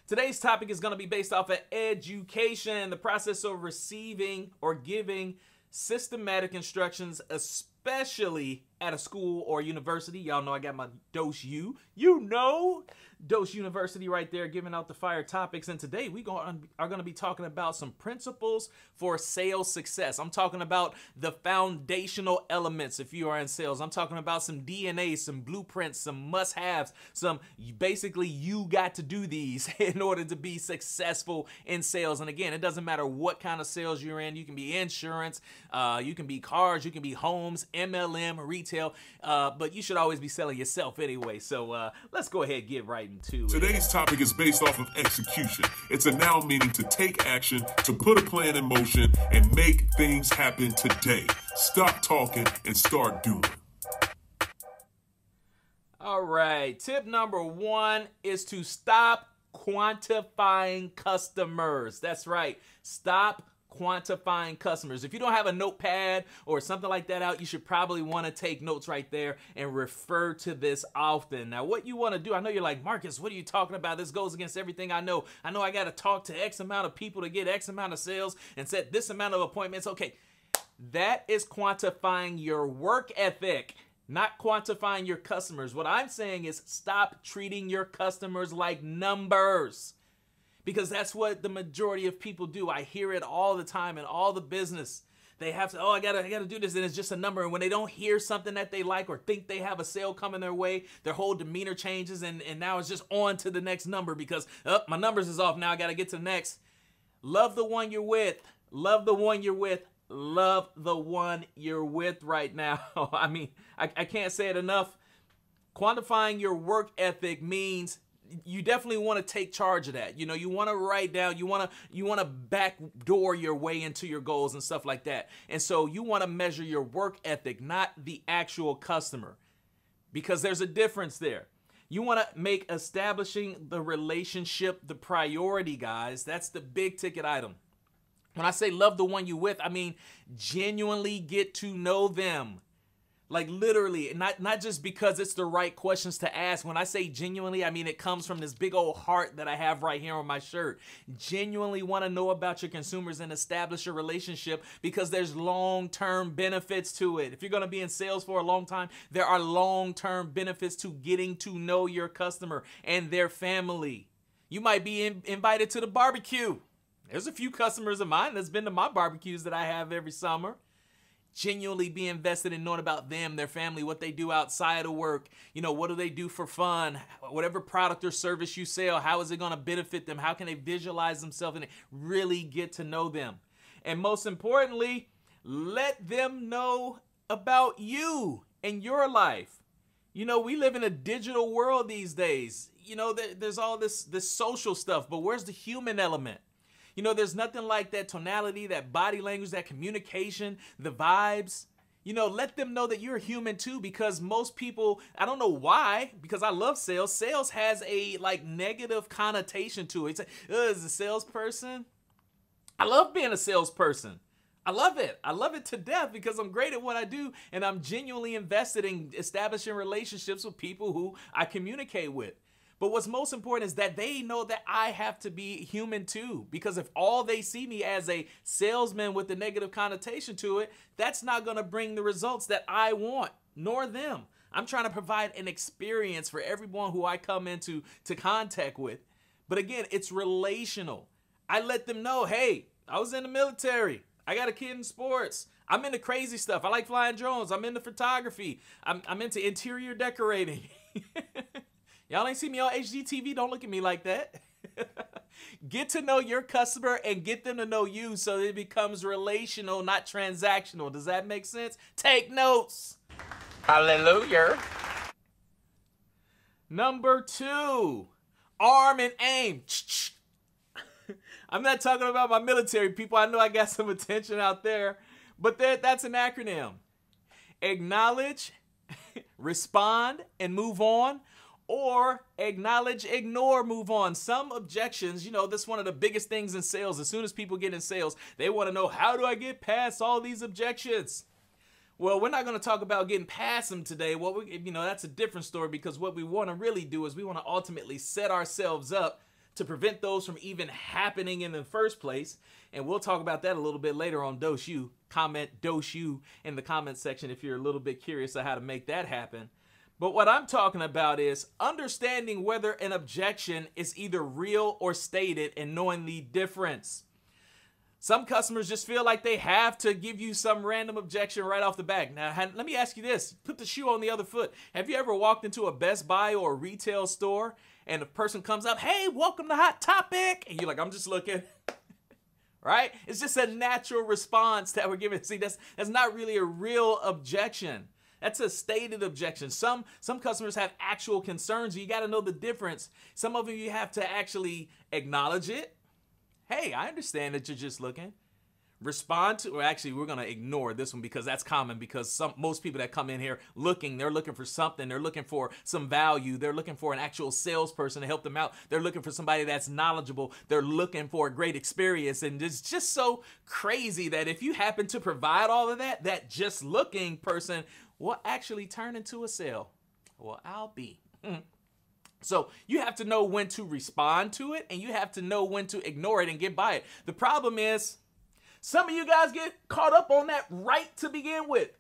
Today's topic is going to be based off of education, the process of receiving or giving systematic instructions, especially at a school or university. Y'all know I got my Dose U. Dose University right there, giving out the fire topics. And today we are going to be talking about some principles for sales success. I'm talking about the foundational elements if you are in sales. I'm talking about some DNA, some blueprints, some must-haves, some basically you got to do these in order to be successful in sales. And again, it doesn't matter what kind of sales you're in. You can be insurance, you can be cars, you can be homes, MLM, retail, but you should always be selling yourself anyway. So let's go ahead and get right into it. Today's topic is based off of execution. It's a noun meaning to take action, to put a plan in motion, and make things happen today. Stop talking and start doing. All right, tip number one is to stop quantifying customers. That's right, stop quantifying customers. If you don't have a notepad or something like that out, you should probably want to take notes right there and refer to this often. Now, what you want to do, I know you're like, Marcus, what are you talking about? This goes against everything I know. I know I got to talk to X amount of people to get X amount of sales and set this amount of appointments. Okay, that is quantifying your work ethic, not quantifying your customers. What I'm saying is stop treating your customers like numbers. Because that's what the majority of people do. I hear it all the time in all the business. They have to, I gotta do this, and it's just a number. And when they don't hear something that they like or think they have a sale coming their way, their whole demeanor changes, and now it's just on to the next number because my numbers is off. Now I gotta get to the next. Love the one you're with. Love the one you're with. Love the one you're with right now. I mean, I can't say it enough. Quantifying your work ethic means you definitely want to take charge of that. You know, you want to write down, you want to backdoor your way into your goals and stuff like that. And so you want to measure your work ethic, not the actual customer, because there's a difference there. You want to make establishing the relationship the priority, guys. That's the big ticket item. When I say love the one you with, I mean genuinely get to know them. Like literally, not just because it's the right questions to ask. When I say genuinely, I mean it comes from this big old heart that I have right here on my shirt. Genuinely want to know about your consumers and establish a relationship because there's long-term benefits to it. If you're going to be in sales for a long time, there are long-term benefits to getting to know your customer and their family. You might be invited to the barbecue. There's a few customers of mine that's been to my barbecues that I have every summer. Genuinely be invested in knowing about them, their family, what they do outside of work. You know, what do they do for fun? Whatever product or service you sell, how is it going to benefit them? How can they visualize themselves and really get to know them? And most importantly, let them know about you and your life. You know, we live in a digital world these days. You know, there's all this social stuff, but where's the human element? You know, there's nothing like that tonality, that body language, that communication, the vibes. You know, let them know that you're human too, because most people, I don't know why, because I love sales. Sales has a negative connotation to it. It's like, as a salesperson, I love being a salesperson. I love it. I love it to death because I'm great at what I do and I'm genuinely invested in establishing relationships with people who I communicate with. But what's most important is that they know that I have to be human too, because if all they see me as a salesman with a negative connotation to it, that's not going to bring the results that I want, nor them. I'm trying to provide an experience for everyone who I come into contact with. But again, it's relational. I let them know, hey, I was in the military. I got a kid in sports. I'm into crazy stuff. I like flying drones. I'm into photography. I'm into interior decorating. Y'all ain't see me on HGTV. Don't look at me like that. Get to know your customer and get them to know you so it becomes relational, not transactional. Does that make sense? Take notes. Hallelujah. Number 2, arm and aim. I'm not talking about my military people. I know I got some attention out there, but that's an acronym. Acknowledge, respond, and move on. Or acknowledge, ignore, move on. Some objections, you know, that's one of the biggest things in sales. As soon as people get in sales, they want to know, how do I get past all these objections? Well, we're not going to talk about getting past them today. That's a different story, because what we want to really do is we want to ultimately set ourselves up to prevent those from even happening in the first place. And we'll talk about that a little bit later on Dose U. Comment Dose U in the comment section if you're a little bit curious of how to make that happen. But what I'm talking about is understanding whether an objection is either real or stated and knowing the difference. Some customers just feel like they have to give you some random objection right off the bat. Now, let me ask you this. Put the shoe on the other foot. Have you ever walked into a Best Buy or a retail store and a person comes up, hey, welcome to Hot Topic. And you're like, I'm just looking. Right? It's just a natural response that we're giving. See, that's not really a real objection. That's a stated objection. Some customers have actual concerns. You got to know the difference. Some of them you have to actually acknowledge it. Hey, I understand that you're just looking. Respond to, or actually we're going to ignore this one because that's common, because most people that come in here looking, they're looking for something. They're looking for some value. They're looking for an actual salesperson to help them out. They're looking for somebody that's knowledgeable. They're looking for a great experience. And it's just so crazy that if you happen to provide all of that, that just looking person will actually turn into a sale. Well, I'll be. So you have to know when to respond to it, and you have to know when to ignore it and get by it. The problem is some of you guys get caught up on that right to begin with.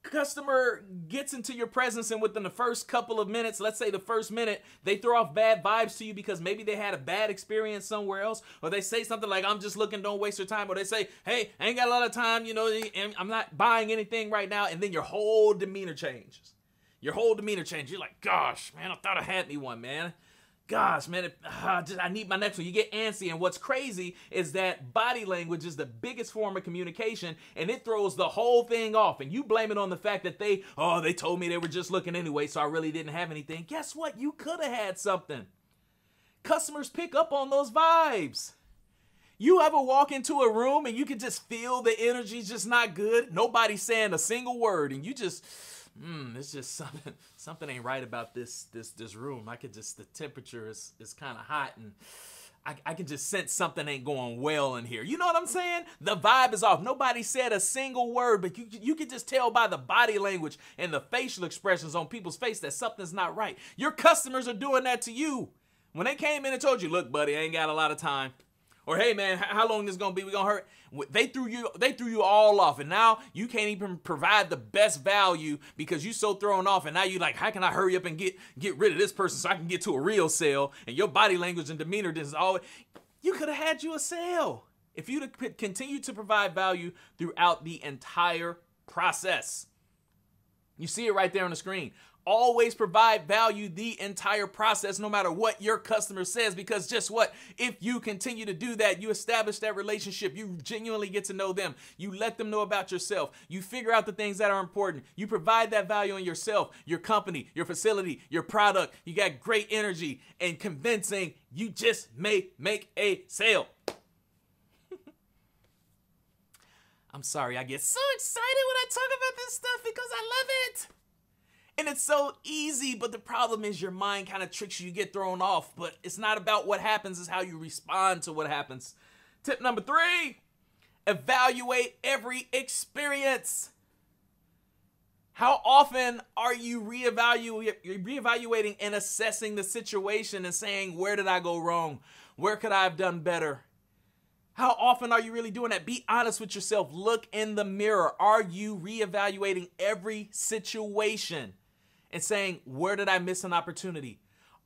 Customer gets into your presence, and within the first couple of minutes, let's say the first minute, they throw off bad vibes to you because maybe they had a bad experience somewhere else, or they say something like, I'm just looking, don't waste your time, or they say, hey, I ain't got a lot of time, you know, and I'm not buying anything right now, and then your whole demeanor changes. Your whole demeanor changes. You're like, gosh, man, I thought I had me one, man. Gosh, man, I need my next one. You get antsy, and what's crazy is that body language is the biggest form of communication, and it throws the whole thing off, and you blame it on the fact that they told me they were just looking anyway, so I really didn't have anything. Guess what? You could have had something. Customers pick up on those vibes. You ever walk into a room and you can just feel the energy's just not good? Nobody's saying a single word, and you just... it's just something ain't right about this room. I could just, the temperature is kind of hot, and I can just sense something ain't going well in here. You know what I'm saying? The vibe is off. Nobody said a single word, but you can just tell by the body language and the facial expressions on people's face that something's not right. Your customers are doing that to you. When they came in and told you, look, buddy, I ain't got a lot of time. Or, hey, man, how long this going to be? We going to hurt? They threw you all off, and now you can't even provide the best value because you so thrown off, and now you like, how can I hurry up and get rid of this person so I can get to a real sale? And your body language and demeanor is always, you could have had you a sale if you'd have continued to provide value throughout the entire process. You see it right there on the screen. Always provide value the entire process, no matter what your customer says, because just what? If you continue to do that, you establish that relationship. You genuinely get to know them. You let them know about yourself. You figure out the things that are important. You provide that value in yourself, your company, your facility, your product. You got great energy and convincing. You just may make a sale. I'm sorry, I get so excited when I talk about this stuff because I love it. And it's so easy, but the problem is your mind kind of tricks you, you get thrown off. But it's not about what happens, it's how you respond to what happens. Tip number 3, evaluate every experience. How often are you reevaluating and assessing the situation and saying, where did I go wrong? Where could I have done better? How often are you really doing that? Be honest with yourself. Look in the mirror. Are you reevaluating every situation and saying, where did I miss an opportunity?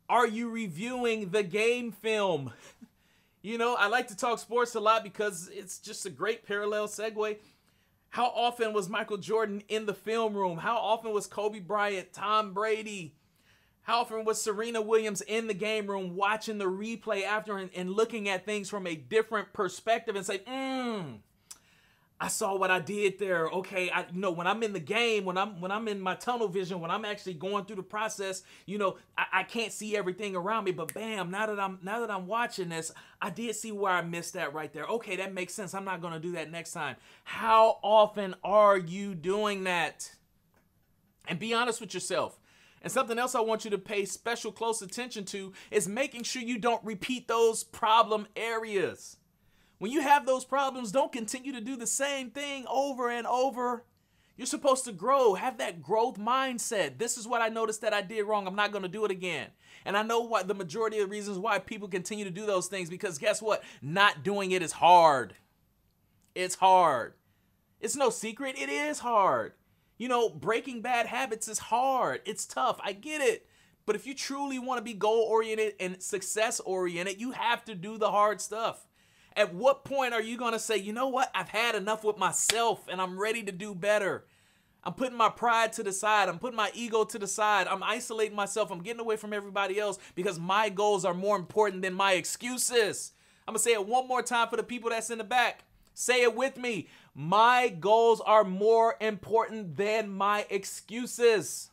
Are you reviewing the game film? You know, I like to talk sports a lot because it's just a great parallel segue. How often was Michael Jordan in the film room? How often was Kobe Bryant, Tom Brady? How often was Serena Williams in the game room watching the replay after and looking at things from a different perspective and say, I saw what I did there. Okay, when I'm in the game, when I'm in my tunnel vision, when I'm actually going through the process, I can't see everything around me. But bam, now that I'm watching this, I did see where I missed that right there. Okay, that makes sense. I'm not gonna do that next time. How often are you doing that? And be honest with yourself. And something else I want you to pay special close attention to is making sure you don't repeat those problem areas. When you have those problems, don't continue to do the same thing over and over. You're supposed to grow, have that growth mindset. This is what I noticed that I did wrong. I'm not going to do it again. And I know what the majority of the reasons why people continue to do those things, because guess what? Not doing it is hard. It's hard. It's no secret. It is hard. You know, breaking bad habits is hard. It's tough. I get it. But if you truly want to be goal-oriented and success-oriented, you have to do the hard stuff. At what point are you going to say, you know what? I've had enough with myself and I'm ready to do better. I'm putting my pride to the side. I'm putting my ego to the side. I'm isolating myself. I'm getting away from everybody else because my goals are more important than my excuses. I'm going to say it one more time for the people that's in the back. Say it with me. My goals are more important than my excuses.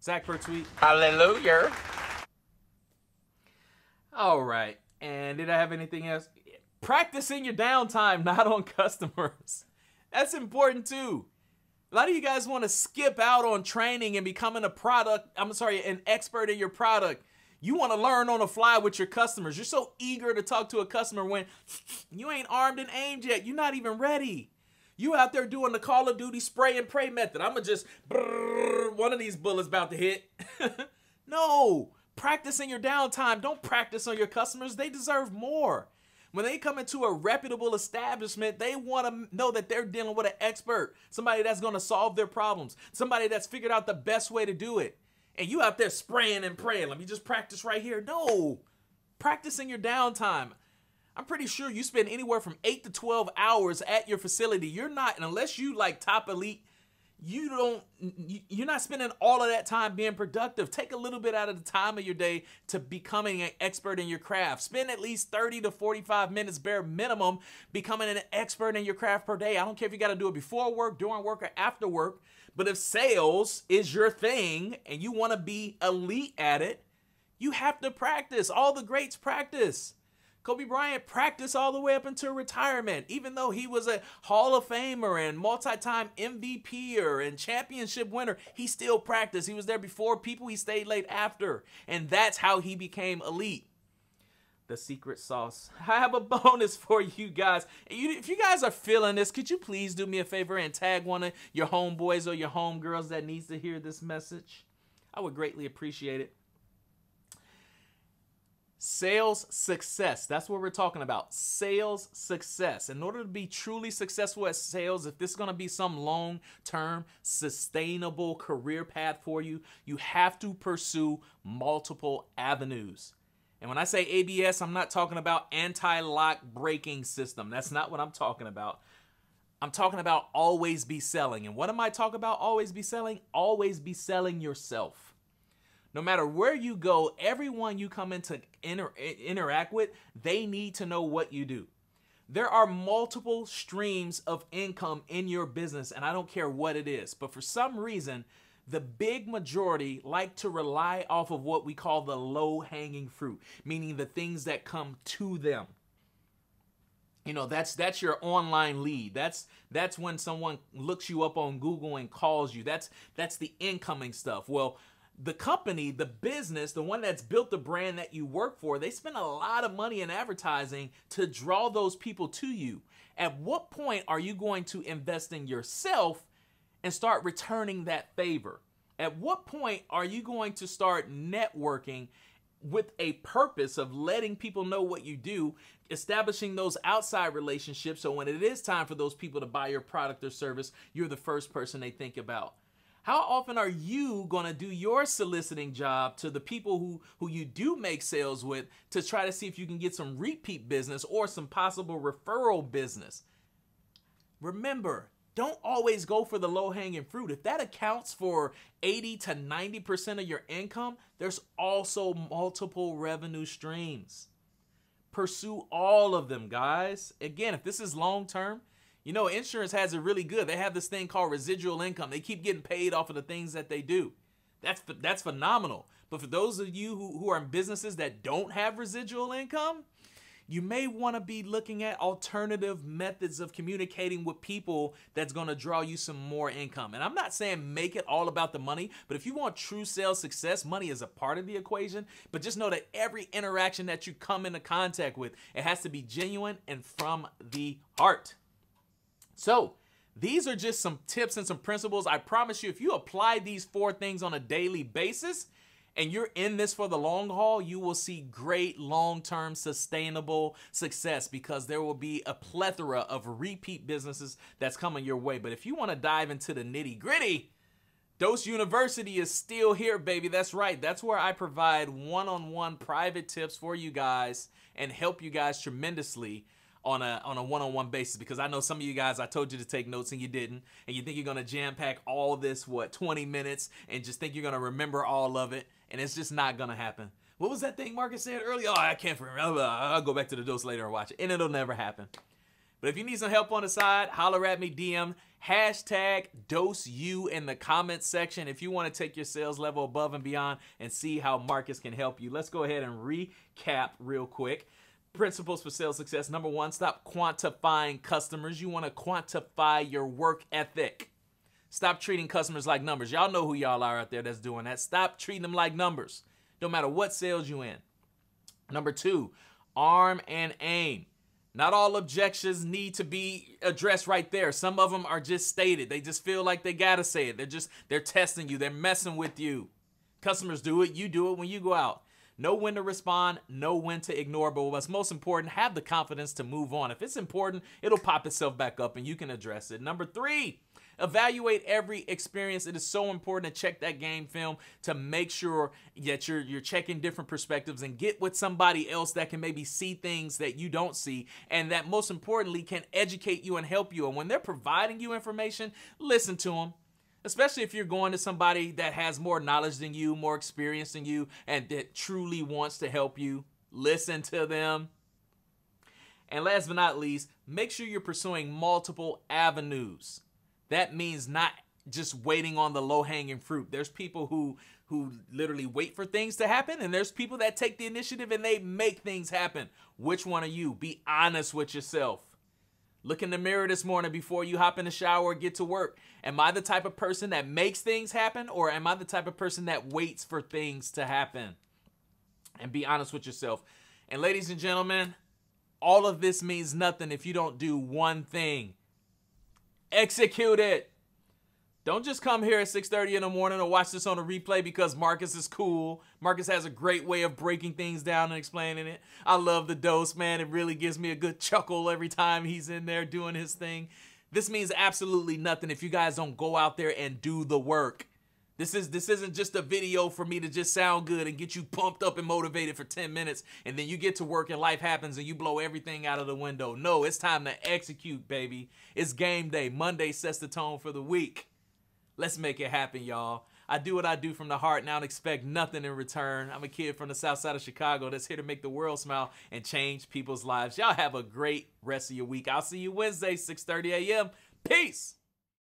Zach per tweet. Hallelujah. All right. And did I have anything else? Practice in your downtime, not on customers. That's important too. A lot of you guys want to skip out on training and becoming an expert in your product. You want to learn on the fly with your customers. You're so eager to talk to a customer when you ain't armed and aimed yet. You're not even ready. You out there doing the Call of Duty spray and pray method. I'm going to just, one of these bullets about to hit. No, practice in your downtime. Don't practice on your customers. They deserve more. When they come into a reputable establishment, they want to know that they're dealing with an expert, somebody that's going to solve their problems, somebody that's figured out the best way to do it. And you out there spraying and praying. Let me just practice right here. No, practice in your downtime. I'm pretty sure you spend anywhere from 8 to 12 hours at your facility. You're not, unless you like top elite, you're not spending all of that time being productive. Take a little bit out of the time of your day to becoming an expert in your craft. Spend at least 30 to 45 minutes bare minimum becoming an expert in your craft per day. I don't care if you got to do it before work, during work, or after work. But if sales is your thing and you want to be elite at it, you have to practice. All the greats practice. Kobe Bryant practiced all the way up until retirement. Even though he was a Hall of Famer and multi-time MVPer and championship winner, he still practiced. He was there before people. He stayed late after. And that's how he became elite. The secret sauce. I have a bonus for you guys. If you guys are feeling this, could you please do me a favor and tag one of your homeboys or your homegirls that needs to hear this message? I would greatly appreciate it. Sales success. That's what we're talking about. Sales success. In order to be truly successful at sales, if this is going to be some long-term, sustainable career path for you, you have to pursue multiple avenues. And when I say ABS, I'm not talking about anti-lock braking system. That's not what I'm talking about. I'm talking about always be selling. And what am I talking about always be selling? Always be selling yourself. No matter where you go, everyone you come into interact with, they need to know what you do. There are multiple streams of income in your business, and I don't care what it is. But for some reason, the big majority like to rely off of what we call the low-hanging fruit, meaning the things that come to them. You know, that's your online lead. That's when someone looks you up on Google and calls you. That's the incoming stuff. Well, the company, the business, the one that's built the brand that you work for, they spend a lot of money in advertising to draw those people to you. At what point are you going to invest in yourself and start returning that favor? At what point are you going to start networking with a purpose of letting people know what you do, establishing those outside relationships so when it is time for those people to buy your product or service, you're the first person they think about? How often are you going to do your soliciting job to the people who you do make sales with to try to see if you can get some repeat business or some possible referral business? Remember, don't always go for the low-hanging fruit. If that accounts for 80 to 90% of your income, there's also multiple revenue streams. Pursue all of them, guys. Again, if this is long-term, you know, insurance has it really good. They have this thing called residual income. They keep getting paid off of the things that they do. That's phenomenal. But for those of you who are in businesses that don't have residual income, you may want to be looking at alternative methods of communicating with people that's going to draw you some more income. And I'm not saying make it all about the money, but if you want true sales success, money is a part of the equation. But just know that every interaction that you come into contact with, it has to be genuine and from the heart. So these are just some tips and some principles. I promise you, if you apply these 4 things on a daily basis and you're in this for the long haul, you will see great long-term sustainable success, because there will be a plethora of repeat businesses that's coming your way. But if you want to dive into the nitty-gritty, Dose University is still here, baby. That's right. That's where I provide one-on-one private tips for you guys and help you guys tremendously on a one-on-one basis, because I know some of you guys, I told you to take notes and you didn't, and you think you're going to jam-pack all this, 20 minutes, and just think you're going to remember all of it, and it's just not going to happen. What was that thing Marcus said earlier? Oh, I can't remember. I'll go back to the dose later and watch it, and it'll never happen. But if you need some help on the side, holler at me, DM, hashtag DoseU in the comments section if you want to take your sales level above and beyond and see how Marcus can help you. Let's go ahead and recap real quick. Principles for sales success. Number 1, stop quantifying customers. You want to quantify your work ethic. Stop treating customers like numbers. Y'all know who y'all are out there that's doing that. Stop treating them like numbers, no matter what sales you in. Number 2, arm and aim. Not all objections need to be addressed right there. Some of them are just stated. They just feel like they gotta say it. They're testing you. They're messing with you. Customers do it. You do it when you go out. Know when to respond, know when to ignore, but what's most important, have the confidence to move on. If it's important, it'll pop itself back up and you can address it. Number 3, evaluate every experience. It is so important to check that game film to make sure that you're checking different perspectives and get with somebody else that can maybe see things that you don't see, and that most importantly can educate you and help you. And when they're providing you information, listen to them. Especially if you're going to somebody that has more knowledge than you, more experience than you, and that truly wants to help you. Listen to them. And last but not least, make sure you're pursuing multiple avenues. That means not just waiting on the low-hanging fruit. There's people who literally wait for things to happen, and there's people that take the initiative and they make things happen. Which one are you? Be honest with yourself. Look in the mirror this morning before you hop in the shower or get to work. Am I the type of person that makes things happen, or am I the type of person that waits for things to happen? And be honest with yourself. And ladies and gentlemen, all of this means nothing if you don't do one thing. Execute it. Don't just come here at 6:30 in the morning or watch this on a replay because Marcus is cool. Marcus has a great way of breaking things down and explaining it. I love the dose, man. It really gives me a good chuckle every time he's in there doing his thing. This means absolutely nothing if you guys don't go out there and do the work. This isn't just a video for me to just sound good and get you pumped up and motivated for 10 minutes, and then you get to work and life happens and you blow everything out of the window. No, it's time to execute, baby. It's game day. Monday sets the tone for the week. Let's make it happen, y'all. I do what I do from the heart now and expect nothing in return. I'm a kid from the south side of Chicago that's here to make the world smile and change people's lives. Y'all have a great rest of your week. I'll see you Wednesday, 6:30 a.m. Peace.